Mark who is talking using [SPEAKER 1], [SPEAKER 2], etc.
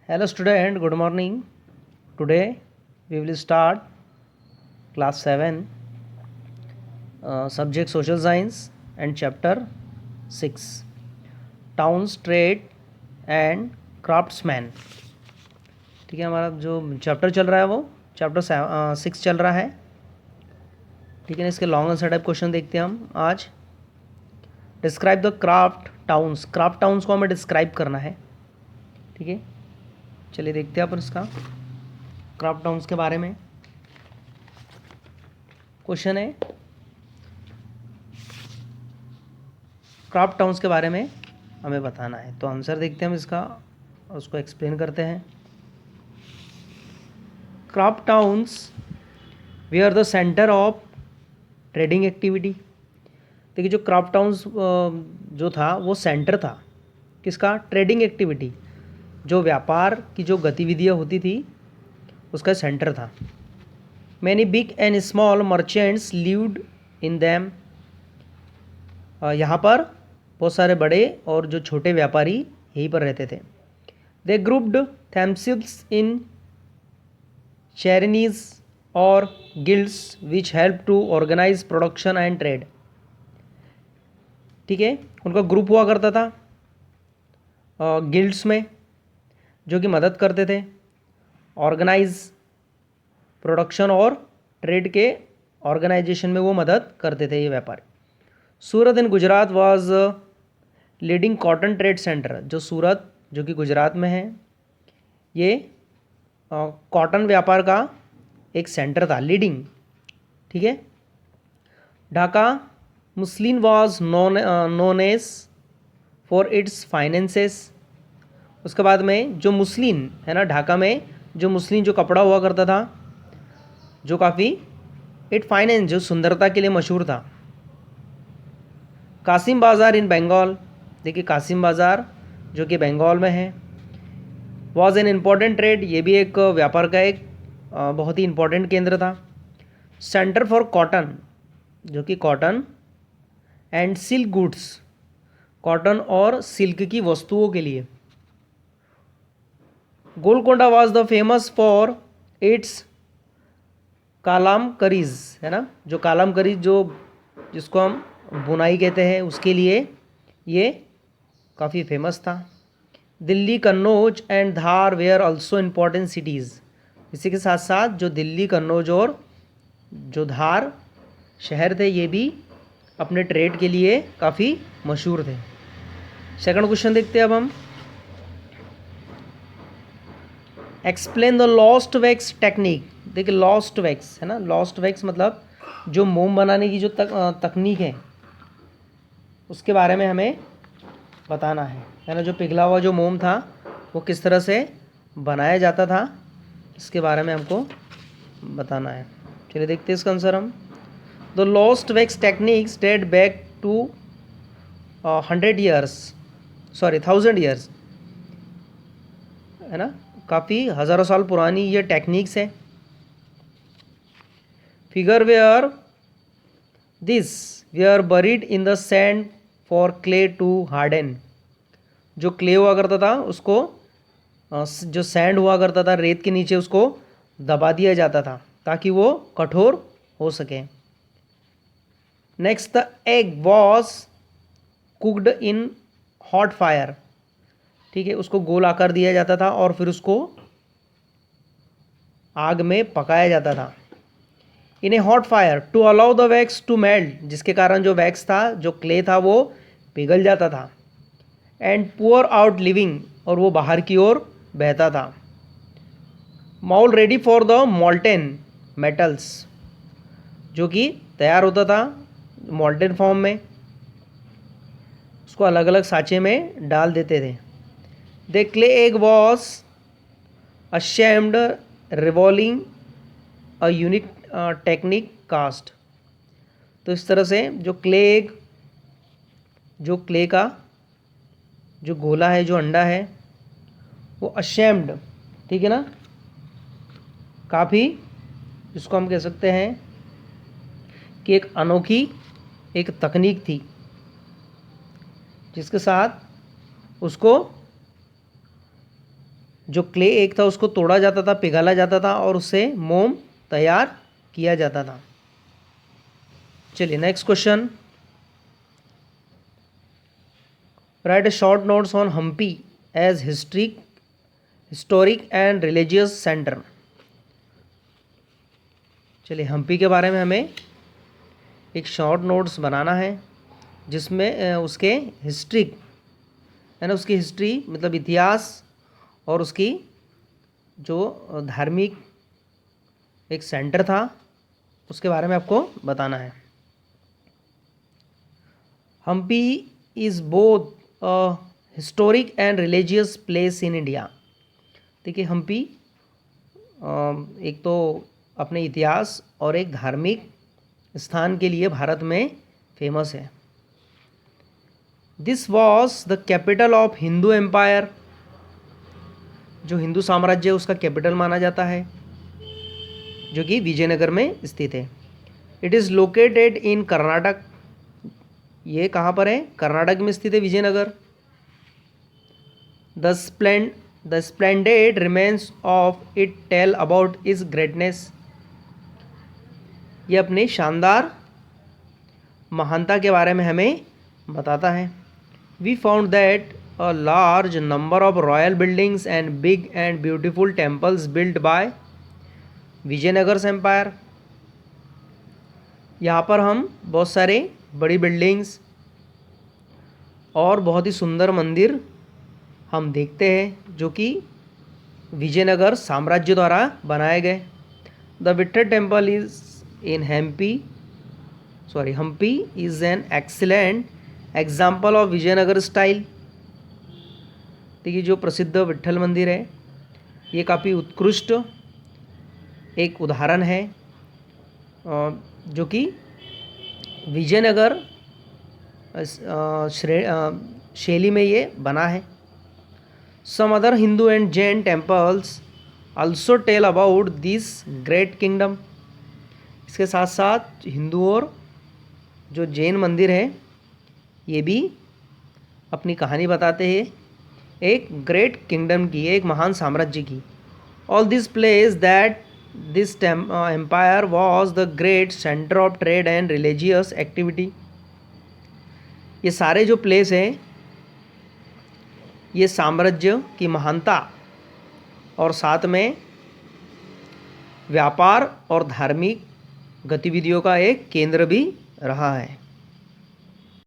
[SPEAKER 1] Hello student, good morning. Today we will start class 7 subject social science and chapter 6 towns trade and craftsman. ठीक है, हमारा जो chapter चल रहा है वो चैप्टर 6 चल रहा है. ठीक है ना. इसके लॉन्ग आंसर टाइप क्वेश्चन देखते हैं हम आज. Describe the craft towns. Craft towns को हमें डिस्क्राइब करना है. ठीक है, चलिए देखते हैं अपन इसका क्राफ्ट टाउन्स के बारे में. क्वेश्चन है क्राफ्ट टाउन्स के बारे में हमें बताना है. तो आंसर देखते हैं हम इसका और उसको एक्सप्लेन करते हैं. Craft towns they are the centre of trading activity. देखिए, जो क्राफ्ट टाउन्स जो था वो सेंटर था किसका? Trading activity. जो व्यापार की जो गतिविधियाँ होती थी उसका सेंटर था. Many big and small merchants lived in them. यहाँ पर बहुत सारे बड़े और जो छोटे व्यापारी यहीं पर रहते थे. दे ग्रुप्ड थेम्सेल्व्स इन चैरिनीज और guilds which help to organise production and trade. ठीक है, उनका ग्रुप हुआ करता था गिल्ड्स में जो कि मदद करते थे ऑर्गेनाइज प्रोडक्शन और ट्रेड के ऑर्गेनाइजेशन में, वो मदद करते थे ये व्यापारी. Surat in Gujarat was leading cotton trade centre. जो सूरत जो कि गुजरात में है ये कॉटन व्यापार का एक सेंटर था, लीडिंग. ठीक है. Dhaka muslin was known as for its finances. उसके बाद में जो मुस्लिम है ना, ढाका में जो मुस्लिम जो कपड़ा हुआ करता था जो काफ़ी इट फाइनेंस जो सुंदरता के लिए मशहूर था. कासिम बाज़ार इन बंगाल. देखिए, कासिम बाज़ार जो कि बंगाल में है. Was an important trade. ये भी एक व्यापार का एक बहुत ही इम्पोर्टेंट केंद्र था. सेंटर फॉर कॉटन जो कि cotton and silk goods, cotton और सिल्क की वस्तुओं के लिए. Golconda was the famous for its Kalam curries. है ना, जो कालाम करीज जो जिसको हम बुनाई कहते हैं उसके लिए ये काफ़ी फेमस था. Delhi, Kannauj and Dhar where also important cities. इसी के साथ साथ जो दिल्ली, कन्नौज और जो धार शहर थे ये भी अपने ट्रेड के लिए काफ़ी मशहूर थे. सेकंड क्वेश्चन देखते हैं अब हम. Explain the lost wax technique. देखिए, लॉस्ट वैक्स है ना, लॉस्ट वैक्स मतलब जो मोम बनाने की जो तकनीक है उसके बारे में हमें बताना है ना. जो पिघला हुआ जो मोम था वो किस तरह से बनाया जाता था इसके बारे में हमको बताना है. चलिए देखते हैं इसका आंसर हम. The lost wax techniques date back to 100 years, sorry 1000 years. है ना, काफ़ी हज़ारों साल पुरानी ये टेक्निक्स है. Figure were this were buried in the sand for clay to harden. जो क्ले हुआ करता था उसको जो सैंड हुआ करता था रेत के नीचे उसको दबा दिया जाता था ताकि वो कठोर हो सके. Next, the egg was cooked in hot fire. ठीक है, उसको गोल आकार दिया जाता था और फिर उसको आग में पकाया जाता था. In a hot fire to allow the wax to melt. जिसके कारण जो वैक्स था जो क्ले था वो पिघल जाता था. एंड पुअर आउट लिविंग, और वो बाहर की ओर बहता था. Mould ready for the molten metals. जो कि तैयार होता था मॉल्टेन फॉर्म में, उसको अलग अलग साँचे में डाल देते थे. The clay egg was ashamed revolving a unique technique cast. तो इस तरह से जो क्ले एग जो क्ले का जो गोला है जो अंडा है वो अशेम्ड, ठीक है ना, काफ़ी जिसको हम कह सकते हैं कि एक अनोखी एक तकनीक थी जिसके साथ उसको जो क्ले एक था उसको तोड़ा जाता था, पिघला जाता था और उससे मोम तैयार किया जाता था। चलिए next question, write short notes on Hampi as historic and religious centre. चलिए हम्पी के बारे में हमें एक शॉर्ट नोट्स बनाना है जिसमें उसके हिस्ट्री है ना, उसकी हिस्ट्री मतलब इतिहास और उसकी जो धार्मिक एक सेंटर था उसके बारे में आपको बताना है। Hampi is both a historic and religious place in India. देखिए हम्पी एक तो अपने इतिहास और एक धार्मिक स्थान के लिए भारत में फेमस है। This was the capital of Hindu empire, जो हिंदू साम्राज्य उसका कैपिटल माना जाता है, जो कि विजयनगर में स्थित है। It is located in Karnataka, ये कहाँ पर है? कर्नाटक में स्थित है Vijayanagar. The splendid remains of it tell about its greatness, ये अपने शानदार महानता के बारे में हमें बताता है। We found that a large number of royal buildings and big and beautiful temples build by Vijayanagar's empire. यहाँ पर हम बहुत सारे बड़ी बिल्डिंग्स और बहुत ही सुंदर मंदिर हम देखते हैं जो कि विजयनगर साम्राज्य द्वारा बनाए गए। The Vitthal temple is in Hampi is an excellent example of Vijayanagar style. देखिए जो प्रसिद्ध विट्ठल मंदिर है ये काफ़ी उत्कृष्ट एक उदाहरण है जो कि विजयनगर शैली में ये बना है। Some other Hindu and Jain temples also tell about this great kingdom. इसके साथ साथ हिंदू और जो जैन मंदिर है ये भी अपनी कहानी बताते हैं एक ग्रेट किंगडम की, एक महान साम्राज्य की। All this place that this empire was the great centre of trade and religious activity. ये सारे जो प्लेस हैं ये साम्राज्य की महानता और साथ में व्यापार और धार्मिक गतिविधियों का एक केंद्र भी रहा है।